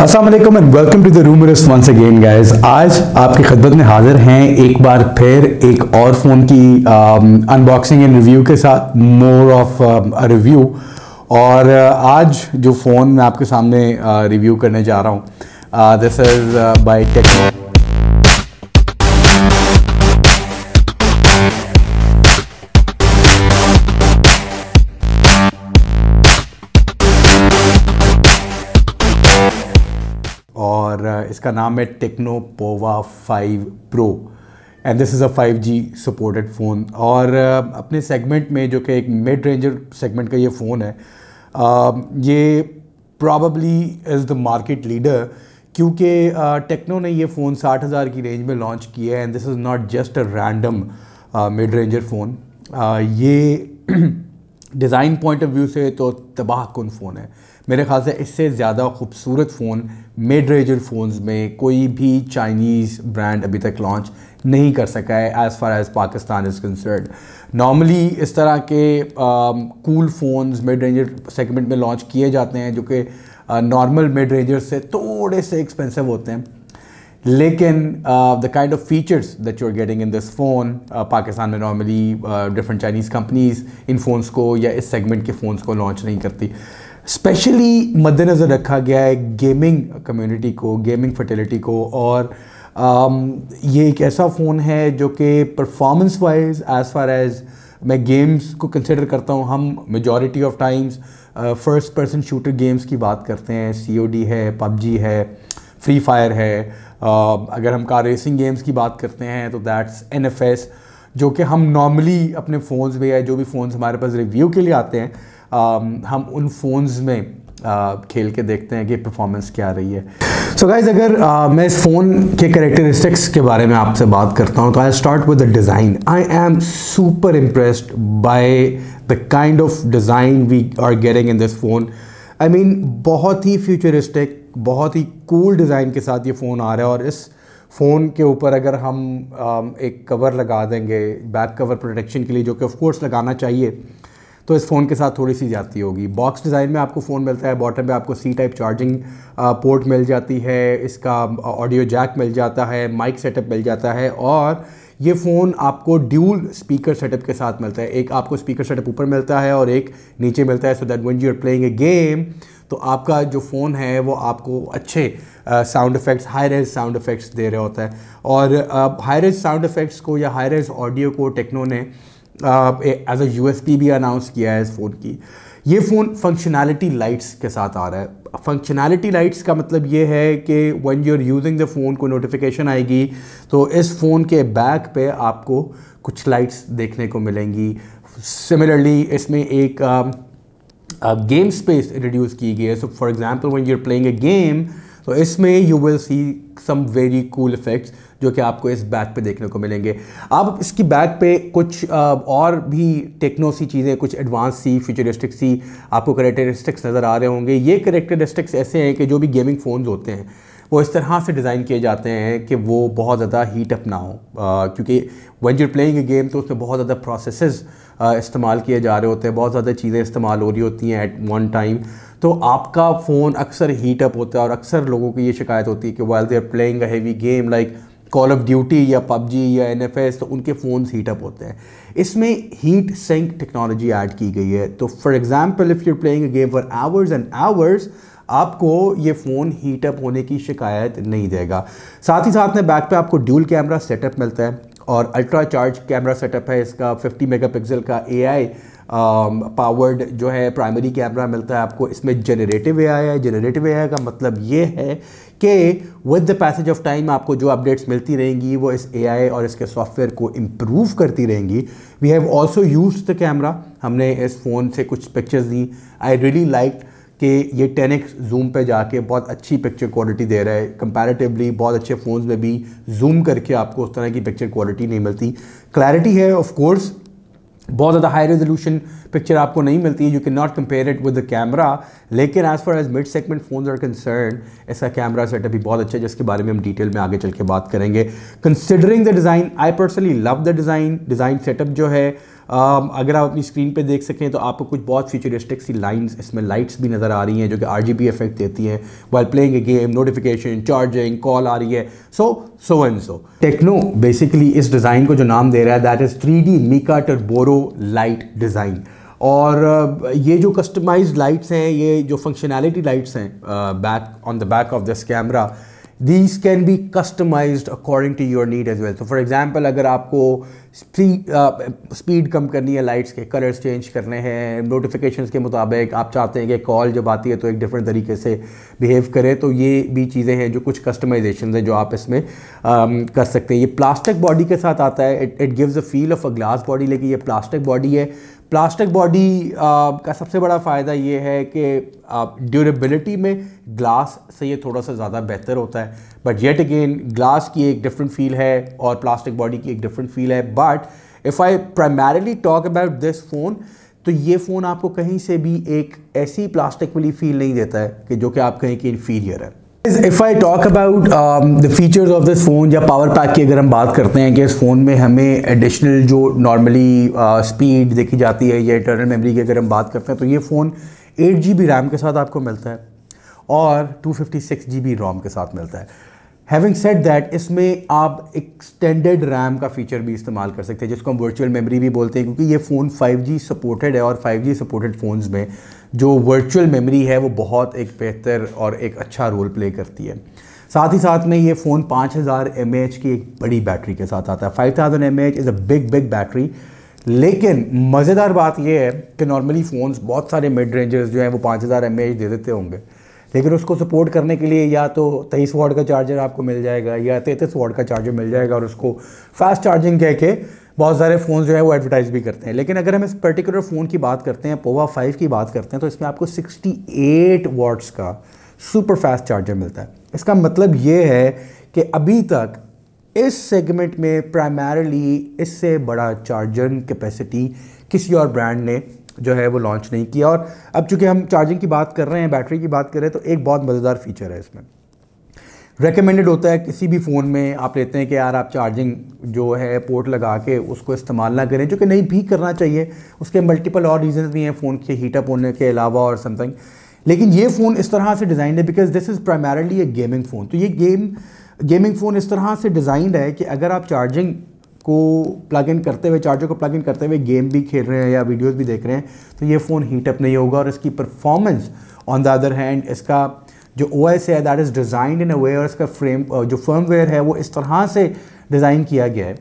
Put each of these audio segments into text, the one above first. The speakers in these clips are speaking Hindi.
अस्सलाम वालेकुम and welcome to the rumours once again guys. आज आपकी खिदमत में हाजिर हैं एक बार फिर एक और फ़ोन की अनबॉक्सिंग एंड रिव्यू के साथ, मोर ऑफ अ रिव्यू। और आज जो फ़ोन मैं आपके सामने रिव्यू करने जा रहा हूँ, दिस इज़ बाय टेक्नो। और इसका नाम है techno Pova 5 pro and this is a 5G supported phone. और अपने सेगमेंट में, जो कि एक मिड रेंजर सेगमेंट का ये फ़ोन है, ये probably is the market leader, क्योंकि टेक्नो ने ये फ़ोन 60,000 की रेंज में लॉन्च किया है and this is not just a random mid ranger phone. ये डिज़ाइन पॉइंट ऑफ व्यू से तो तबाह कुन फ़ोन है। मेरे ख्याल से इससे ज़्यादा खूबसूरत फ़ोन मिड रेंजर फ़ोन्स में कोई भी चाइनीज़ ब्रांड अभी तक लॉन्च नहीं कर सका है as far as Pakistan is concerned. Normally इस तरह के cool phones mid ranger segment में लॉन्च किए जाते हैं, जो कि नॉर्मल मिड रेंजर से थोड़े से एक्सपेंसिव होते हैं, लेकिन the kind of features that you are getting in this phone, Pakistan में नॉर्मली डिफरेंट चाइनीज़ कंपनीज़ इन फ़ोन्स को या इस सेगमेंट के फ़ोन्स को लॉन्च नहीं करती। स्पेशली मद्देनज़र रखा गया है गेमिंग कम्युनिटी को, गेमिंग फर्टिलिटी को। और ये एक ऐसा फ़ोन है जो कि performance wise as far as मैं गेम्स को कंसिडर करता हूँ, हम majority of times first person shooter games की बात करते हैं। COD है, PUBG है, फ्री फायर है। अगर हम कार रेसिंग गेम्स की बात करते हैं तो दैट्स NFS, जो कि हम नॉर्मली अपने फ़ोन्स में या जो भी फ़ोन्स हमारे पास रिव्यू के लिए आते हैं, हम उन फ़ोन्स में खेल के देखते हैं कि परफॉर्मेंस क्या रही है। सो गाइज, अगर मैं इस फ़ोन के कैरेक्टरिस्टिक्स के बारे में आपसे बात करता हूँ तो I start with the design. I am super impressed by the kind of design we are getting in this phone. I mean, बहुत ही फ्यूचरिस्टिक, बहुत ही कूल डिज़ाइन के साथ ये फ़ोन आ रहा है। और इस फ़ोन के ऊपर अगर हम एक कवर लगा देंगे बैक कवर प्रोटेक्शन के लिए, जो कि ऑफ कोर्स लगाना चाहिए, तो इस फ़ोन के साथ थोड़ी सी ज़्यादती होगी। बॉक्स डिज़ाइन में आपको फ़ोन मिलता है, बॉटम पे आपको C टाइप चार्जिंग पोर्ट मिल जाती है, इसका ऑडियो जैक मिल जाता है, माइक सेटअप मिल जाता है, और ये फ़ोन आपको ड्यूल स्पीकर सेटअप के साथ मिलता है। एक आपको स्पीकर सेटअप ऊपर मिलता है और एक नीचे मिलता है, so that when you are playing a game तो आपका जो फ़ोन है वो आपको अच्छे sound effects, high res sound effects दे रहा होता है। और हाई रेज साउंड इफ़ेक्ट्स को या हाई रेज ऑडियो को टेक्नो ने एज अ USP भी अनाउंस किया है इस फ़ोन की। ये फ़ोन फंक्शनैलिटी लाइट्स के साथ आ रहा है। फंक्शनैलिटी लाइट्स का मतलब ये है कि when you are using the phone को नोटिफिकेशन आएगी तो इस फ़ोन के बैक पे आपको कुछ लाइट्स देखने को मिलेंगी। सिमिलरली इसमें एक गेम स्पेस इंट्रोड्यूस की गई है। So for example when you are playing a game, तो इसमें you will see some very cool effects जो कि आपको इस बैक पे देखने को मिलेंगे। अब इसकी बैक पे कुछ और भी टेक्नो सी चीज़ें, कुछ एडवांस सी फ्यूचरिस्टिक सी आपको कैरेक्टरिस्टिक्स नज़र आ रहे होंगे। ये कैरेक्टरिस्टिक्स ऐसे हैं कि जो भी गेमिंग फ़ोन्स होते हैं वो इस तरह से डिज़ाइन किए जाते हैं कि वो बहुत ज़्यादा हीट अप ना हो, क्योंकि when you are playing a game तो उसमें बहुत ज़्यादा प्रोसेसेस इस्तेमाल किए जा रहे होते हैं, बहुत ज़्यादा चीज़ें इस्तेमाल हो रही होती हैं एट वन टाइम, तो आपका फ़ोन अक्सर हीट अप होता है। और अक्सर लोगों की ये शिकायत होती है कि while they are playing a heavy game like call of duty या PUBG या NFS, तो उनके फ़ोन्स हीट अप होते हैं। इसमें हीट सिंक टेक्नोलॉजी ऐड की गई है। तो for example if you are playing a game for hours and hours, आपको ये फ़ोन हीट अप होने की शिकायत नहीं देगा। साथ ही साथ में बैक पे आपको ड्यूल कैमरा सेटअप मिलता है और अल्ट्रा चार्ज कैमरा सेटअप है। इसका 50 मेगापिक्सल का AI पावर्ड जो है प्राइमरी कैमरा मिलता है आपको। इसमें जनरेटिव AI है। जनरेटिव AI का मतलब ये है कि with the passage of time आपको जो अपडेट्स मिलती रहेंगी वो इस AI और इसके सॉफ्टवेयर को इम्प्रूव करती रहेंगी। We have also used the camera. हमने इस फ़ोन से कुछ पिक्चर्स दी। आई रियली लाइक कि ये 10x जूम पे जाके बहुत अच्छी पिक्चर क्वालिटी दे रहा है। कंपैरेटिवली बहुत अच्छे फ़ोन्स में भी जूम करके आपको उस तरह की पिक्चर क्वालिटी नहीं मिलती। क्लैरिटी है ऑफ कोर्स, बहुत ज़्यादा हाई रेजोल्यूशन पिक्चर आपको नहीं मिलती, you can not compare it with the camera, लेकिन as far as mid segment phones are concern इसका कैमरा सेटअप भी बहुत अच्छा है, जिसके बारे में हम डिटेल में आगे चल के बात करेंगे। Considering the design, I personally love the design setup जो है अगर आप अपनी स्क्रीन पे देख सकें तो आपको कुछ बहुत फ्यूचरिस्टिक सी लाइंस, इसमें लाइट्स भी नज़र आ रही हैं जो कि RGB इफेक्ट देती हैं while playing a game, notification, charging, call आ रही है, so and so. Tecno basically इस डिज़ाइन को जो नाम दे रहा है दैट इज़ 3D मीका टर्बोरो लाइट डिज़ाइन। और ये जो कस्टमाइज्ड लाइट्स हैं, ये जो फंक्शनैलिटी लाइट्स हैं back on the back of this camera, these can be customized according to your need as well. तो फॉर एग्जांपल अगर आपको स्पीड कम करनी है, लाइट्स के कलर्स चेंज करने हैं, नोटिफिकेशंस के मुताबिक आप चाहते हैं कि कॉल जब आती है तो एक डिफरेंट तरीके से बिहेव करे, तो ये भी चीज़ें हैं जो कुछ कस्टमाइजेशन हैं जो आप इसमें कर सकते हैं। ये प्लास्टिक बॉडी के साथ आता है, it gives a feel of a glass body, लेकिन ये प्लास्टिक बॉडी है। प्लास्टिक बॉडी का सबसे बड़ा फ़ायदा ये है कि ड्यूरेबिलिटी में ग्लास से ये थोड़ा सा ज़्यादा बेहतर होता है, बट येट अगेन ग्लास की एक डिफरेंट फील है और प्लास्टिक बॉडी की एक डिफरेंट फील है। But if I primarily talk about this phone, तो ये फ़ोन आपको कहीं से भी एक ऐसी प्लास्टिक वाली फील नहीं देता है कि जो कि आप कहीं की इन्फीरियर है। If I talk about the features of this phone या पावर पैक की अगर हम बात करते हैं कि इस फ़ोन में हमें एडिशनल जो नॉर्मली स्पीड देखी जाती है या इंटरनल मेमोरी की अगर हम बात करते हैं, तो ये फ़ोन 8 GB रैम के साथ आपको मिलता है और 256 GB रोम के साथ मिलता है। हैविंग सेड दैट, इसमें आप एक्सटेंडेड रैम का फीचर भी इस्तेमाल कर सकते हैं जिसको हम वर्चुअल मेमोरी भी बोलते हैं, क्योंकि ये फ़ोन 5G सपोर्टेड है और 5G सपोर्टेड फ़ोन्स में जो वर्चुअल मेमोरी है वो बहुत एक बेहतर और एक अच्छा रोल प्ले करती है। साथ ही साथ में ये फ़ोन 5000 mAh की एक बड़ी बैटरी के साथ आता है। 5000 mAh is a big battery. लेकिन मज़ेदार बात यह है कि नॉर्मली फ़ोन्स बहुत सारे मिड रेंजर्स जो हैं वो 5000 mAh दे देते होंगे, लेकिन उसको सपोर्ट करने के लिए या तो 23 वाट का चार्जर आपको मिल जाएगा या 33 वाट का चार्जर मिल जाएगा, और उसको फास्ट चार्जिंग कह के बहुत सारे फ़ोन जो है वो एडवर्टाइज भी करते हैं। लेकिन अगर हम इस पर्टिकुलर फ़ोन की बात करते हैं, पोवा 5 की बात करते हैं, तो इसमें आपको 68 वाट्स का सुपर फास्ट चार्जर मिलता है। इसका मतलब ये है कि अभी तक इस सेगमेंट में प्राइमरीली इससे बड़ा चार्जर कैपेसिटी किसी और ब्रांड ने जो है वो लॉन्च नहीं किया। और अब चूँकि हम चार्जिंग की बात कर रहे हैं, बैटरी की बात कर रहे हैं, तो एक बहुत मज़ेदार फीचर है इसमें। रेकमेंडेड होता है किसी भी फ़ोन में आप लेते हैं कि यार आप चार्जिंग जो है पोर्ट लगा के उसको इस्तेमाल ना करें, जो कि नहीं भी करना चाहिए। उसके मल्टीपल और रीजंस भी हैं फ़ोन के हीटअप होने के अलावा और समथिंग। लेकिन ये फ़ोन इस तरह से डिज़ाइंड है because this is primarily A gaming phone. तो ये गेमिंग फ़ोन इस तरह से डिज़ाइंड है कि अगर आप चार्जिंग को प्लग इन करते हुए, चार्जर को प्लग इन करते हुए गेम भी खेल रहे हैं या वीडियोस भी देख रहे हैं, तो ये फ़ोन हीटअप नहीं होगा। और इसकी performance on the other hand, इसका जो OS है दैट इज़ डिज़ाइंड इन अ वे, और इसका जो फर्मवेयर है वो इस तरह से डिज़ाइन किया गया है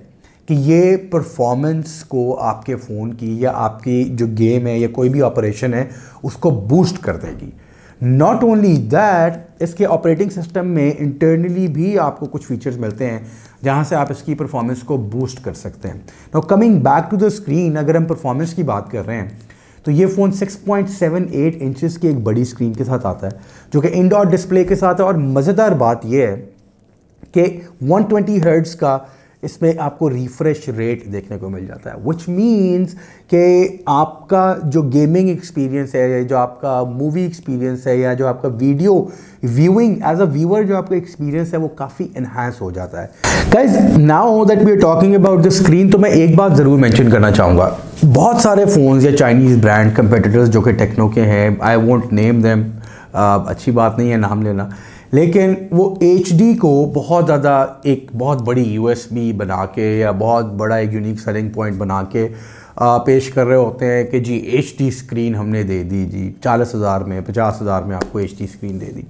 कि ये परफॉर्मेंस को आपके फ़ोन की या आपकी जो गेम है या कोई भी ऑपरेशन है उसको बूस्ट कर देगी। नॉट ओनली दैट, इसके ऑपरेटिंग सिस्टम में इंटरनली भी आपको कुछ फीचर्स मिलते हैं जहाँ से आप इसकी परफॉर्मेंस को बूस्ट कर सकते हैं। Now coming back to the screen, अगर हम परफॉर्मेंस की बात कर रहे हैं तो ये फ़ोन 6.78 इंचेस की एक बड़ी स्क्रीन के साथ आता है जो कि इंडोर डिस्प्ले के साथ है। और मज़ेदार बात यह है कि 120 हर्ट्ज़ का इसमें आपको रिफ्रेश रेट देखने को मिल जाता है, विच मीन्स कि आपका जो गेमिंग एक्सपीरियंस है, जो आपका मूवी एक्सपीरियंस है या जो आपका video viewing as a viewer जो आपका एक्सपीरियंस है वो काफ़ी इन्हांस हो जाता है। Guys, now that we are talking about the screen, तो मैं एक बात ज़रूर मेंशन करना चाहूँगा। बहुत सारे फ़ोन्स या चाइनीज़ ब्रांड कंपेटिटर्स जो कि टेक्नो के हैं, आई वोंट नेम देम, अच्छी बात नहीं है नाम लेना, लेकिन वो HD को बहुत ज़्यादा एक बहुत बड़ी USP बना के या बहुत बड़ा एक यूनिक सेलिंग पॉइंट बना के पेश कर रहे होते हैं कि जी HD स्क्रीन हमने दे दी जी, 40,000 में 50,000 में आपको HD screen they the.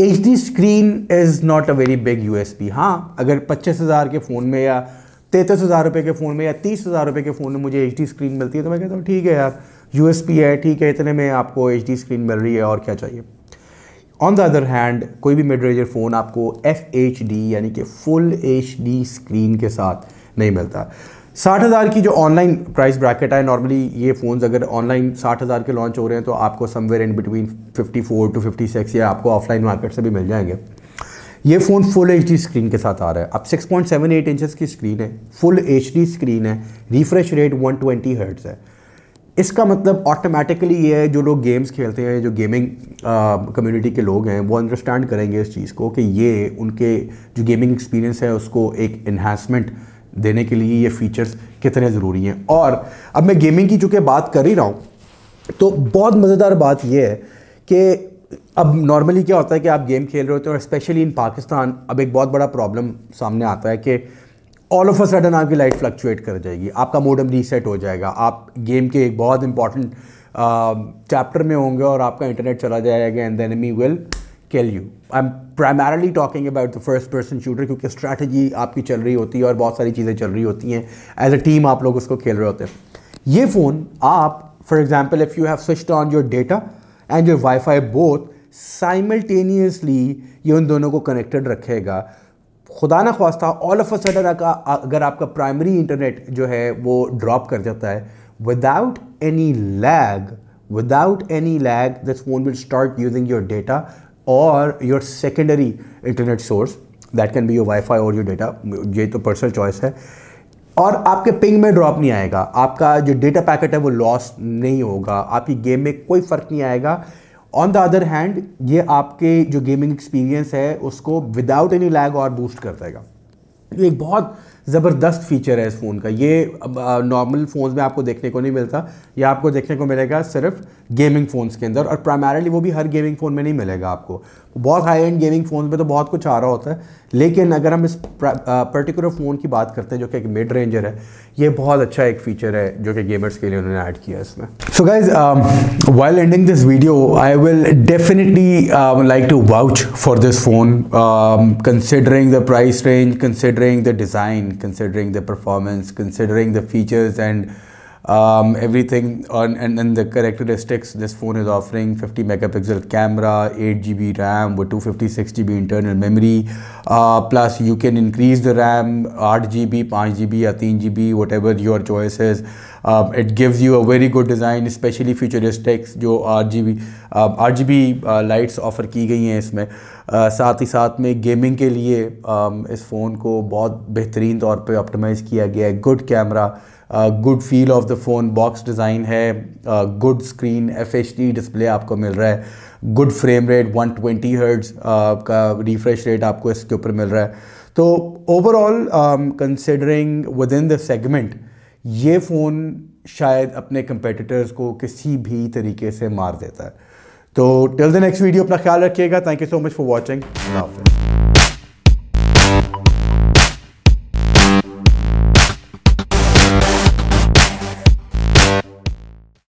HD screen is not a very big USP। हाँ, अगर 25,000 के फ़ोन में या 33,000 रुपये के फ़ोन में या 30,000 रुपये के फ़ोन में मुझे HD स्क्रीन मिलती है तो मैं कहता हूँ ठीक है यार, USP है, ठीक है, इतने में आपको HD स्क्रीन मिल रही है और क्या चाहिए। ऑन द अदर हैंड, कोई भी मिड रेंजर फ़ोन आपको FHD यानी कि फुल HD स्क्रीन के साथ नहीं मिलता। 60,000 की जो ऑनलाइन प्राइस ब्रैकेट है, नॉर्मली ये फ़ोन्स अगर ऑनलाइन 60,000 के लॉन्च हो रहे हैं तो आपको समवेयर इन बिटवीन 54 to 56 या आपको ऑफलाइन मार्केट से भी मिल जाएंगे। ये फ़ोन फुल HD स्क्रीन के साथ आ रहा है। अब 6.78 इंचेस की स्क्रीन है, फुल HD स्क्रीन है, रिफ्रेश रेट 120 हर्ट्ज़ है। इसका मतलब ऑटोमेटिकली ये है, जो लोग गेम्स खेलते हैं, जो गेमिंग कम्युनिटी के लोग हैं, वो अंडरस्टैंड करेंगे इस चीज़ को कि ये उनके जो गेमिंग एक्सपीरियंस है उसको एक इन्हांसमेंट देने के लिए ये फ़ीचर्स कितने ज़रूरी हैं। और अब मैं गेमिंग की चूँकि बात कर ही रहा हूँ, तो बहुत मज़ेदार बात यह है कि अब नॉर्मली क्या होता है कि आप गेम खेल रहे होते हैं और स्पेशली इन पाकिस्तान अब एक बहुत बड़ा प्रॉब्लम सामने आता है कि ऑल ऑफ अ सडन आपकी लाइट फ्लक्चुएट कर जाएगी, आपका मोडम रीसेट हो जाएगा, आप गेम के एक बहुत इंपॉर्टेंट चैप्टर में होंगे और आपका इंटरनेट चला जाएगा and the enemy will kill you. I am primarily talking about the first person shooter, क्योंकि स्ट्रैटेजी आपकी चल रही होती है और बहुत सारी चीज़ें चल रही होती हैं, एज अ टीम आप लोग उसको खेल रहे होते हैं। ये फ़ोन आप for example if you have switched on your data and your wifi both simultaneously ये उन दोनों को कनेक्टेड रखेगा। खुदा ना ख्वास्ता ऑल ऑफ अ सडन अगर आपका प्राइमरी इंटरनेट जो है वो ड्रॉप कर जाता है, without any lag this phone will start using your data और your secondary internet source, that can be your WiFi और योर डेटा, ये तो पर्सनल चॉइस है, और आपके पिंग में ड्रॉप नहीं आएगा, आपका जो डेटा पैकेट है वो लॉस नहीं होगा, आपकी गेम में कोई फ़र्क नहीं आएगा। ऑन द अदर हैंड ये आपके जो गेमिंग एक्सपीरियंस है उसको विदाउट एनी लैग और बूस्ट कर देगा। ये एक बहुत ज़बरदस्त फीचर है इस फ़ोन का। ये नॉर्मल फ़ोन्स में आपको देखने को नहीं मिलता, ये आपको देखने को मिलेगा सिर्फ गेमिंग फ़ोन्स के अंदर, और प्राइमरली वो भी हर गेमिंग फ़ोन में नहीं मिलेगा आपको। बहुत हाई एंड गेमिंग फ़ोन्स में तो बहुत कुछ आ रहा होता है, लेकिन अगर हम इस पर्टिकुलर फ़ोन की बात करते हैं जो कि एक मिड रेंजर है, ये बहुत अच्छा एक फ़ीचर है जो कि गेमर्स के लिए उन्होंने ऐड किया है इसमें। So guys, while ending this video I will definitely like to vouch for this phone, considering the price range, considering the design, considering the performance, considering the features and everything and the characteristics this phone is offering. 50 megapixel camera, 8 GB RAM with 256 GB internal memory, plus you can increase the RAM 8 GB, 5 GB or 3 GB, whatever your choice is. It gives you a very good design, especially futuristics जो RGB लाइट्स ऑफ़र की गई हैं इसमें। साथ ही साथ में गेमिंग के लिए इस फ़ोन को बहुत बेहतरीन तौर पे ऑप्टिमाइज़ किया गया है। Good camera, good feel of the phone, box design है, गुड स्क्रीन, FHD डिस्प्ले आपको मिल रहा है, गुड फ्रेम रेट, 120 हर्ट्ज़ का रिफ्रेश रेट आपको इसके ऊपर मिल रहा है। तो overall considering with in the segment ये फ़ोन शायद अपने कंपेटिटर्स को किसी भी तरीके से मार देता है। तो टिल द नेक्स्ट वीडियो अपना ख्याल रखिएगा। Thank you so much for watching.